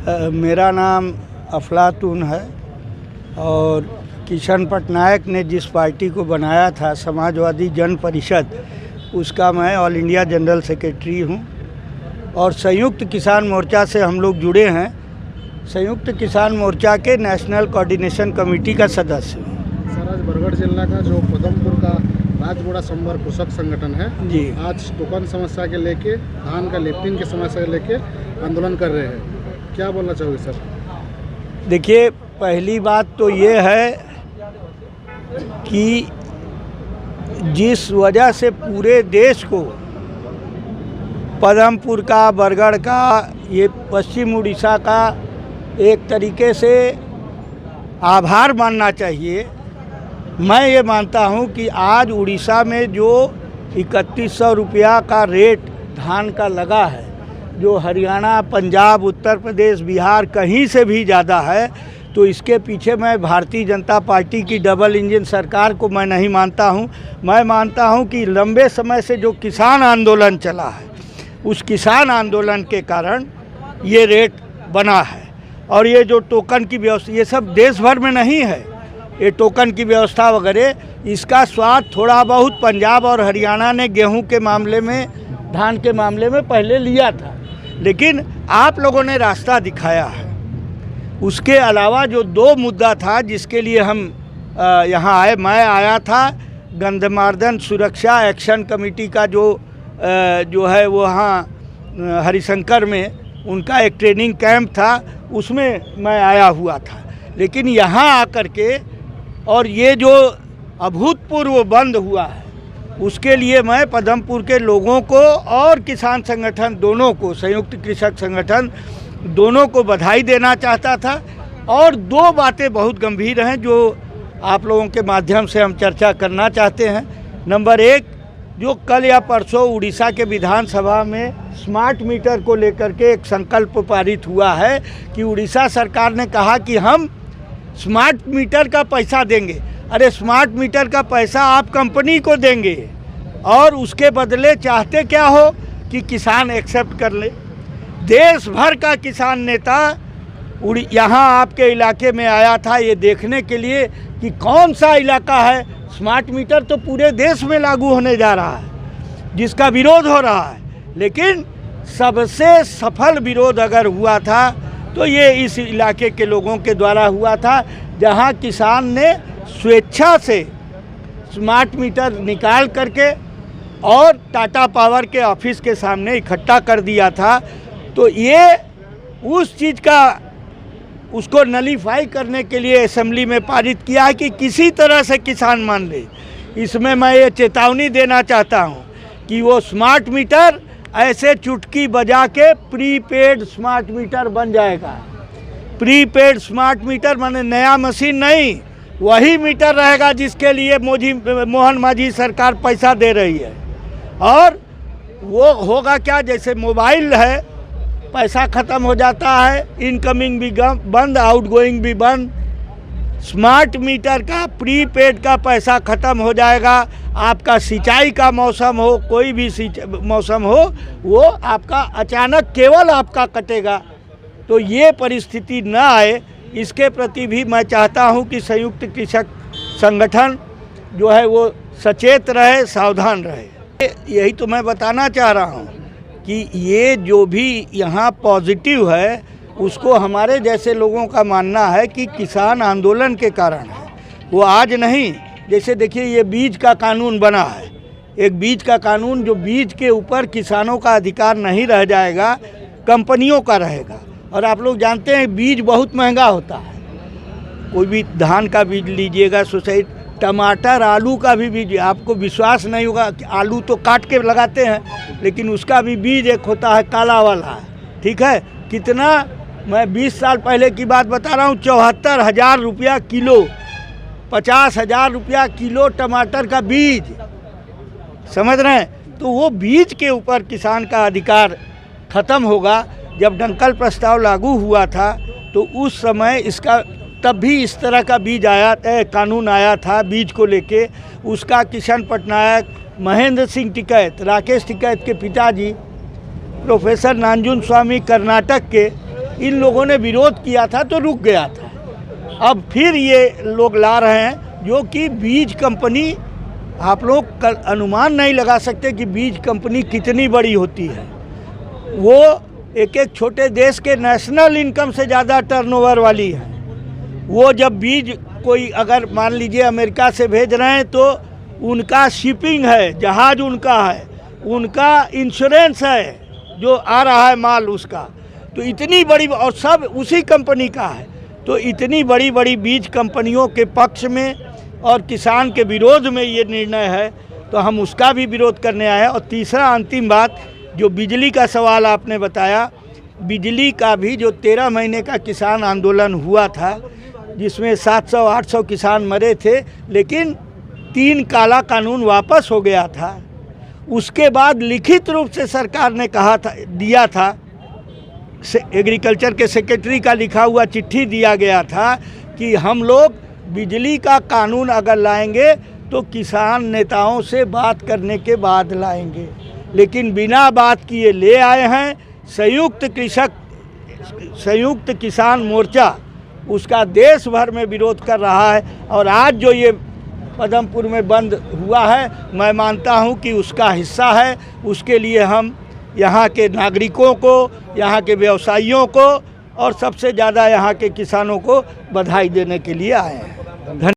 मेरा नाम अफलातून है और किशन पटनायक ने जिस पार्टी को बनाया था समाजवादी जन परिषद, उसका मैं ऑल इंडिया जनरल सेक्रेटरी हूं और संयुक्त किसान मोर्चा से हम लोग जुड़े हैं। संयुक्त किसान मोर्चा के नेशनल कोऑर्डिनेशन कमेटी का सदस्य हूँ। सर, आज बरगढ़ जिला का जो पदमपुर का राजगोड़ा संबर कृषक संगठन है जी, आज टोकन समस्या के लेके, धान का लिफ्टिंग की समस्या के लेके आंदोलन कर रहे हैं। क्या बोलना चाहोगे सर? देखिए, पहली बात तो ये है कि जिस वजह से पूरे देश को पदमपुर का, बरगढ़ का, ये पश्चिम उड़ीसा का एक तरीके से आभार मानना चाहिए। मैं ये मानता हूँ कि आज उड़ीसा में जो 3100 रुपया का रेट धान का लगा है, जो हरियाणा, पंजाब, उत्तर प्रदेश, बिहार कहीं से भी ज़्यादा है, तो इसके पीछे मैं भारतीय जनता पार्टी की डबल इंजन सरकार को मैं नहीं मानता हूं। मैं मानता हूं कि लंबे समय से जो किसान आंदोलन चला है, उस किसान आंदोलन के कारण ये रेट बना है। और ये जो टोकन की व्यवस्था, ये सब देश भर में नहीं है, ये टोकन की व्यवस्था वगैरह, इसका स्वाद थोड़ा बहुत पंजाब और हरियाणा ने गेहूं के मामले में, धान के मामले में पहले लिया था, लेकिन आप लोगों ने रास्ता दिखाया है। उसके अलावा जो दो मुद्दा था जिसके लिए हम यहाँ आए, मैं आया था गंधमार्दन सुरक्षा एक्शन कमेटी का जो है वो वहाँ हरिशंकर में उनका एक ट्रेनिंग कैंप था, उसमें मैं आया हुआ था। लेकिन यहाँ आकर के और ये जो अभूतपूर्व बंद हुआ है, उसके लिए मैं पदमपुर के लोगों को और किसान संगठन दोनों को, संयुक्त कृषक संगठन दोनों को बधाई देना चाहता था। और दो बातें बहुत गंभीर हैं जो आप लोगों के माध्यम से हम चर्चा करना चाहते हैं। नंबर एक, जो कल या परसों उड़ीसा के विधानसभा में स्मार्ट मीटर को लेकर के एक संकल्प पारित हुआ है कि उड़ीसा सरकार ने कहा कि हम स्मार्ट मीटर का पैसा देंगे। अरे, स्मार्ट मीटर का पैसा आप कंपनी को देंगे और उसके बदले चाहते क्या हो कि किसान एक्सेप्ट कर ले। देश भर का किसान नेता यहाँ आपके इलाके में आया था ये देखने के लिए कि कौन सा इलाका है, स्मार्ट मीटर तो पूरे देश में लागू होने जा रहा है, जिसका विरोध हो रहा है। लेकिन सबसे सफल विरोध अगर हुआ था तो ये इस इलाके के लोगों के द्वारा हुआ था, जहाँ किसान ने स्वेच्छा से स्मार्ट मीटर निकाल करके और टाटा पावर के ऑफिस के सामने इकट्ठा कर दिया था। तो ये उस चीज़ का, उसको नलीफाई करने के लिए असेंबली में पारित किया है कि किसी तरह से किसान मान ले। इसमें मैं ये चेतावनी देना चाहता हूँ कि वो स्मार्ट मीटर ऐसे चुटकी बजा के प्रीपेड स्मार्ट मीटर बन जाएगा। प्रीपेड स्मार्ट मीटर माने नया मशीन नहीं, वही मीटर रहेगा जिसके लिए मोहन मांझी सरकार पैसा दे रही है। और वो होगा क्या, जैसे मोबाइल है, पैसा ख़त्म हो जाता है, इनकमिंग भी बंद, आउटगोइंग भी बंद। स्मार्ट मीटर का प्रीपेड का पैसा ख़त्म हो जाएगा। आपका सिंचाई का मौसम हो, कोई भी मौसम हो, वो आपका अचानक केवल आपका कटेगा। तो ये परिस्थिति न आए, इसके प्रति भी मैं चाहता हूँ कि संयुक्त कृषक संगठन जो है वो सचेत रहे, सावधान रहे। यही तो मैं बताना चाह रहा हूँ कि ये जो भी यहाँ पॉजिटिव है, उसको हमारे जैसे लोगों का मानना है कि किसान आंदोलन के कारण है, वो आज नहीं। जैसे देखिए, ये बीज का कानून बना है, एक बीज का कानून, जो बीज के ऊपर किसानों का अधिकार नहीं रह जाएगा, कंपनियों का रहेगा। और आप लोग जानते हैं बीज बहुत महंगा होता है। कोई भी धान का बीज लीजिएगा, सोसाइटी, टमाटर, आलू का भी बीज, आपको विश्वास नहीं होगा कि आलू तो काट के लगाते हैं, लेकिन उसका भी बीज एक होता है काला वाला, ठीक है। कितना, मैं 20 साल पहले की बात बता रहा हूँ, 74,000 रुपया किलो, 50,000 रुपया किलो टमाटर का बीज, समझ रहे हैं। तो वो बीज के ऊपर किसान का अधिकार ख़त्म होगा। जब डंकल प्रस्ताव लागू हुआ था तो उस समय इसका, तब भी इस तरह का बीज आया, कानून आया था बीज को लेके। उसका किशन पटनायक, महेंद्र सिंह टिकैत, राकेश टिकैत के पिताजी, प्रोफेसर नांजुन स्वामी कर्नाटक के, इन लोगों ने विरोध किया था तो रुक गया था। अब फिर ये लोग ला रहे हैं, जो कि बीज कंपनी, आप लोग अनुमान नहीं लगा सकते कि बीज कंपनी कितनी बड़ी होती है। वो एक एक छोटे देश के नेशनल इनकम से ज़्यादा टर्नओवर वाली है। वो जब बीज कोई अगर मान लीजिए अमेरिका से भेज रहे हैं तो उनका शिपिंग है, जहाज़ उनका है, उनका इंश्योरेंस है, जो आ रहा है माल उसका, तो इतनी बड़ी, और सब उसी कंपनी का है। तो इतनी बड़ी बड़ी बीज कंपनियों के पक्ष में और किसान के विरोध में ये निर्णय है, तो हम उसका भी विरोध करने आए हैं। और तीसरा अंतिम बात, जो बिजली का सवाल आपने बताया, बिजली का भी जो 13 महीने का किसान आंदोलन हुआ था, जिसमें 700-800 किसान मरे थे, लेकिन 3 काला कानून वापस हो गया था। उसके बाद लिखित रूप से सरकार ने कहा था, दिया था, एग्रीकल्चर के सेक्रेटरी का लिखा हुआ चिट्ठी दिया गया था कि हम लोग बिजली का कानून अगर लाएंगे तो किसान नेताओं से बात करने के बाद लाएंगे, लेकिन बिना बात किए ले आए हैं। संयुक्त किसान मोर्चा उसका देश भर में विरोध कर रहा है। और आज जो ये पदमपुर में बंद हुआ है, मैं मानता हूं कि उसका हिस्सा है। उसके लिए हम यहाँ के नागरिकों को, यहाँ के व्यवसायियों को और सबसे ज़्यादा यहाँ के किसानों को बधाई देने के लिए आए हैं।